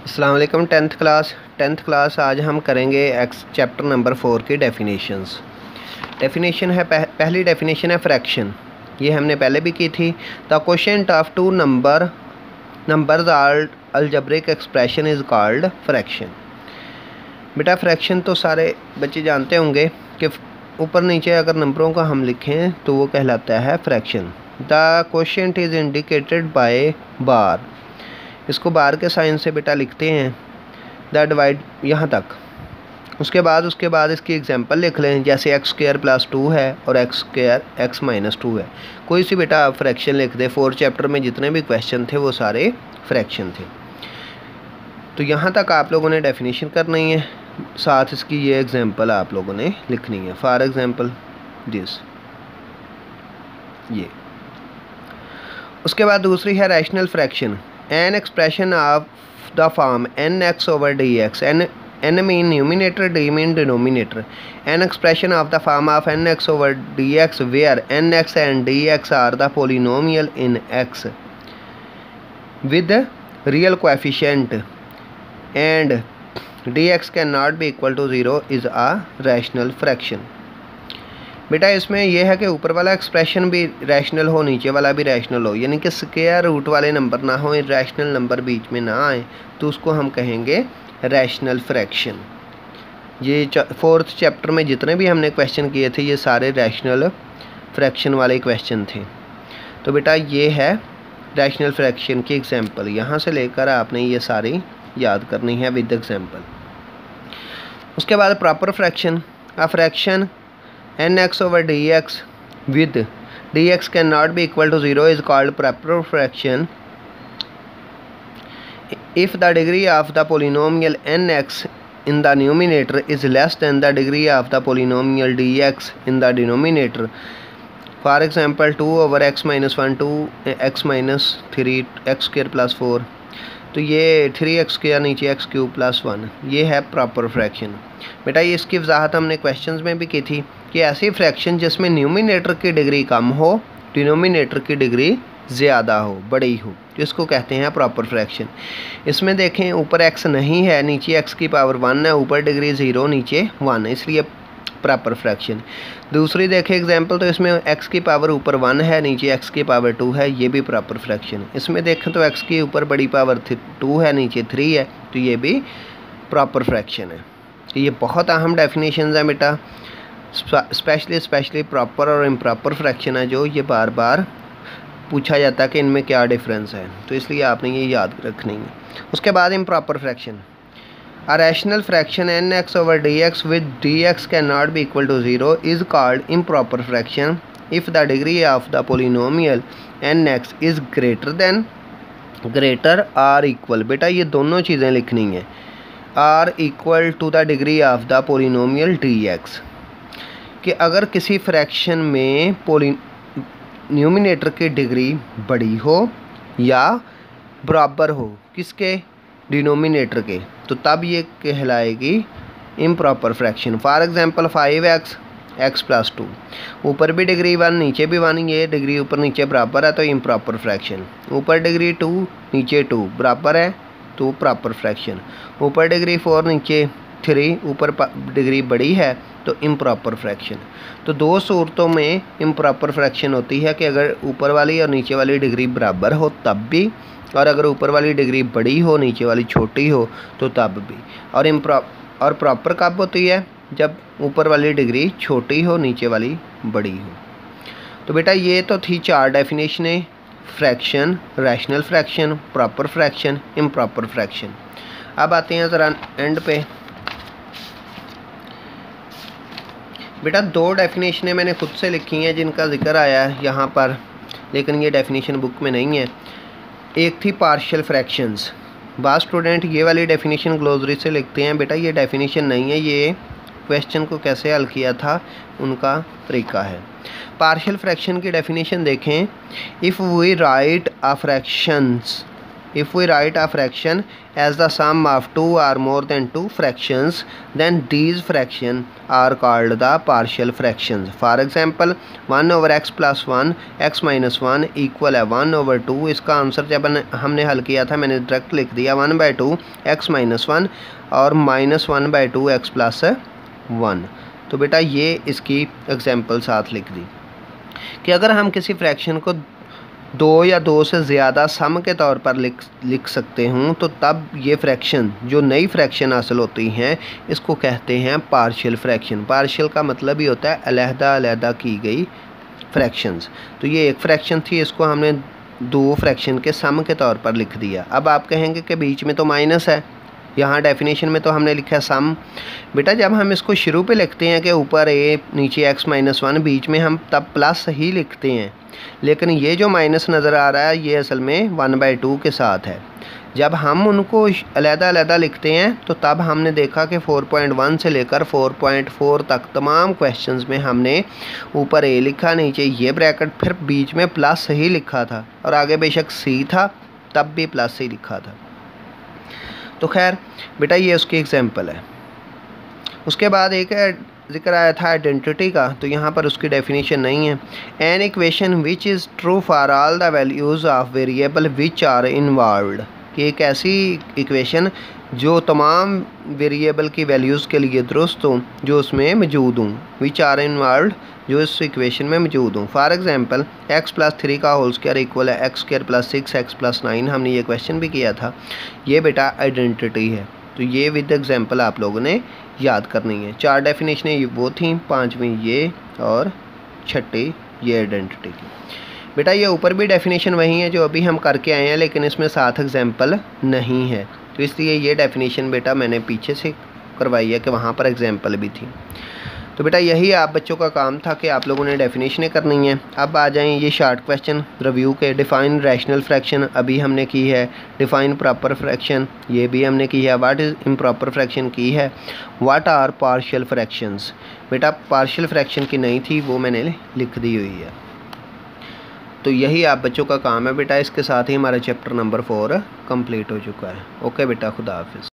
अस्सलाम वालेकुम। Tenth class आज हम करेंगे चैप्टर नंबर 4 की डेफिनेशंस। डेफिनेशन है पहली डेफिनेशन है फ्रैक्शन। ये हमने पहले भी की थी। The quotient of two numbers are algebraic expression is called fraction. बेटा फ्रैक्शन तो सारे बच्चे जानते होंगे कि ऊपर नीचे अगर नंबरों का हम लिखें तो वो कहलाता है fraction. The quotient is indicated by bar. इसको बार के साइन से बेटा लिखते हैं द डिवाइड यहाँ तक। उसके बाद इसकी एग्जांपल लिख लें, जैसे एक्स स्क्वायर प्लस 2 है और एक्स स्क्वायर एक्स माइनस 2 है। कोई सी बेटा आप फ्रैक्शन लिख दे। 4 चैप्टर में जितने भी क्वेश्चन थे वो सारे फ्रैक्शन थे। तो यहाँ तक आप लोगों ने डेफिनेशन करनी है, साथ इसकी ये एग्जांपल आप लोगों ने लिखनी है। फॉर एग्जांपल दिस, ये। उसके बाद दूसरी है rational fraction. An expression of the form nx over dx, n mean numerator, d mean denominator. An expression of the form of nx over dx where nx and dx are the polynomial in x with real coefficient and dx cannot be equal to 0 is a rational fraction. बेटा इसमें यह है कि ऊपर वाला expression भी rational हो, नीचे वाला भी रैशनल हो, यानी कि स्क्वायर रूट वाले नंबर ना हो, रैशनल नंबर बीच में ना आए, तो उसको हम कहेंगे रैशनल फ्रैक्शन। ये 4th चैप्टर में जितने भी हमने क्वेश्चन किए थे ये सारे रैशनल फ्रैक्शन वाले क्वेश्चन थे। तो बेटा ये है रैशनल फ्रैक्शन की एग्जांपल। यहाँ से लेकर आपने ये सारी याद करनी है विद एग्जांपल। उसके बाद proper fraction. A fraction nx over dx with dx cannot be equal to 0 is called proper fraction if the degree of the polynomial nx in the numerator is less than the degree of the polynomial dx in the denominator. For example 2 over x minus 1 2 x minus 3 x square plus 4। तो ये 3x square नीचे x cube plus 1, ये है proper fraction. बेटा ये इसकी वजाहत हमने questions में भी की थी कि ऐसी फ्रैक्शन जिसमें न्यूमिनेटर की डिग्री कम हो, डिनोमिनेटर की डिग्री ज़्यादा हो, बड़ी हो, तो इसको कहते हैं प्रॉपर फ्रैक्शन। इसमें देखें ऊपर x नहीं है, नीचे x की पावर 1 है, ऊपर डिग्री 0 नीचे 1 है, इसलिए प्रॉपर फ्रैक्शन। दूसरी देखें एग्जांपल, तो इसमें x की पावर ऊपर 1 है, नीचे x की पावर 2 है, ये भी प्रॉपर फ्रैक्शन। इसमें देखें तो x की ऊपर बड़ी पावर 2 है, नीचे 3 है, तो ये भी प्रॉपर फ्रैक्शन है। तो ये बहुत अहम डेफिनेशंस हैं बेटा, स्पेशली प्रॉपर और इम्प्रॉपर फ्रैक्शन है जो ये बार बार पूछा जाता है कि इनमें क्या डिफरेंस है, तो इसलिए आपने ये याद रखनी है। उसके बाद improper fraction. A rational fraction nx over dx with dx cannot be equal to 0 is called improper fraction if the degree of the polynomial nx is greater or equal। बेटा ये दोनों चीज़ें लिखनी हैं, are equal to the degree of the polynomial dx, कि अगर किसी fraction में न्यूमिनेटर की डिग्री बड़ी हो या बराबर हो किसके, डिनोमिनेटर के, तो तब ये कहलाएगी improper fraction. For example 5x x plus 2, ऊपर भी डिग्री 1 नीचे भी 1, ये डिग्री ऊपर नीचे बराबर है तो इम्प्रॉपर फ्रैक्शन। ऊपर डिग्री 2 नीचे 2 बराबर है तो प्रॉपर फ्रैक्शन। ऊपर डिग्री 4 नीचे 3, ऊपर डिग्री बड़ी है तो इम्प्रॉपर फ्रैक्शन। तो दो सूरतों में इम्प्रॉपर फ्रैक्शन होती है कि अगर ऊपर वाली और नीचे वाली डिग्री बराबर हो तब भी, और अगर ऊपर वाली डिग्री बड़ी हो नीचे वाली छोटी हो तो तब भी। और प्रॉपर कब होती है, जब ऊपर वाली डिग्री छोटी हो नीचे वाली बड़ी हो। तो बेटा ये तो थी 4 डेफिनेशनें, fraction, rational fraction, proper fraction, improper fraction. अब आते हैं ज़रा एंड पे। बेटा 2 डेफिनेशनें मैंने खुद से लिखी हैं जिनका जिक्र आया है यहाँ पर, लेकिन ये डेफिनेशन बुक में नहीं है। एक थी पार्शियल फ्रैक्शंस। बाद स्टूडेंट ये वाली डेफिनेशन ग्लोसरी से लिखते हैं, बेटा ये डेफिनेशन नहीं है, ये क्वेश्चन को कैसे हल किया था उनका तरीका है। पार्शियल फ्रैक्शन की डेफिनेशन देखें। If we write a fractions If we write a fraction as the sum of two or more than two fractions, then these fractions are called the partial fractions. For example, 1 over x plus 1 x minus 1 equal है 1 over 2। इसका answer जब हमने हल किया था मैंने direct लिख दिया 1/2 x minus 1 और -1/2 x plus 1। तो बेटा ये इसकी एग्जाम्पल साथ लिख दी कि अगर हम किसी फ्रैक्शन को 2 या 2 से ज़्यादा सम के तौर पर लिख सकते हूँ तो तब ये फ्रैक्शन जो नई फ्रैक्शन हासिल होती हैं इसको कहते हैं पार्शियल फ्रैक्शन। पार्शियल का मतलब ही होता है अलहदा की गई फ्रैक्शंस। तो ये एक फ्रैक्शन थी, इसको हमने 2 फ्रैक्शन के सम के तौर पर लिख दिया। अब आप कहेंगे कि बीच में तो माइनस है, यहाँ डेफिनेशन में तो हमने लिखा है सम। बेटा जब हम इसको शुरू पे लिखते हैं कि ऊपर a नीचे x minus 1, बीच में हम तब प्लस ही लिखते हैं, लेकिन ये जो माइनस नज़र आ रहा है ये असल में 1/2 के साथ है। जब हम उनको अलहदा लिखते हैं तो तब हमने देखा कि 4.1 से लेकर 4.4 तक तमाम क्वेश्चंस में हमने ऊपर a लिखा, नीचे ये ब्रैकेट, फिर बीच में प्लस ही लिखा था और आगे बेशक c था तब भी प्लस ही लिखा था। तो खैर बेटा ये उसकी एग्जांपल है। उसके बाद एक जिक्र आया था आइडेंटिटी का, तो यहाँ पर उसकी डेफिनेशन नहीं है। An equation which is true for all the values of variable which are involved, कि एक ऐसी इक्वेशन जो तमाम वेरिएबल की वैल्यूज़ के लिए दुरुस्त हो जो उसमें मौजूद हूँ, विच आर इन्वॉल्व्ड जो इस इक्वेशन में मौजूद हूँ। फॉर एग्जांपल x + 3 का होल स्क्वायर इक्वल है x² + 6 x + 9, हमने ये क्वेश्चन भी किया था। ये बेटा आइडेंटिटी है, तो ये विद एग्जांपल आप लोगों ने याद करनी है। 4 डेफिनेशनें वो थी, 5वीं ये और 6ठी ये आइडेंटिटी की। बेटा ये ऊपर भी डेफिनेशन वही है जो अभी हम करके आए हैं, लेकिन इसमें साथ एग्जांपल नहीं है, तो इसलिए ये डेफिनेशन बेटा मैंने पीछे से करवाई है कि वहाँ पर एग्जांपल भी थी। तो बेटा यही आप बच्चों का काम था कि आप लोगों ने डेफिनेशनें करनी है। अब आ जाएं ये शॉर्ट क्वेश्चन रिव्यू के। डिफ़ाइन रैशनल फ्रैक्शन अभी हमने की है, डिफ़ाइन प्रॉपर फ्रैक्शन ये भी हमने की है, व्हाट इज़ इम्प्रॉपर फ्रैक्शन की है, व्हाट आर पार्शियल फ्रैक्शंस। बेटा पार्शियल फ्रैक्शन की नहीं थी, वो मैंने लिख दी हुई है। तो यही आप बच्चों का काम है बेटा। इसके साथ ही हमारा चैप्टर नंबर 4 कंप्लीट हो चुका है। ओके बेटा, खुदा हाफिज़।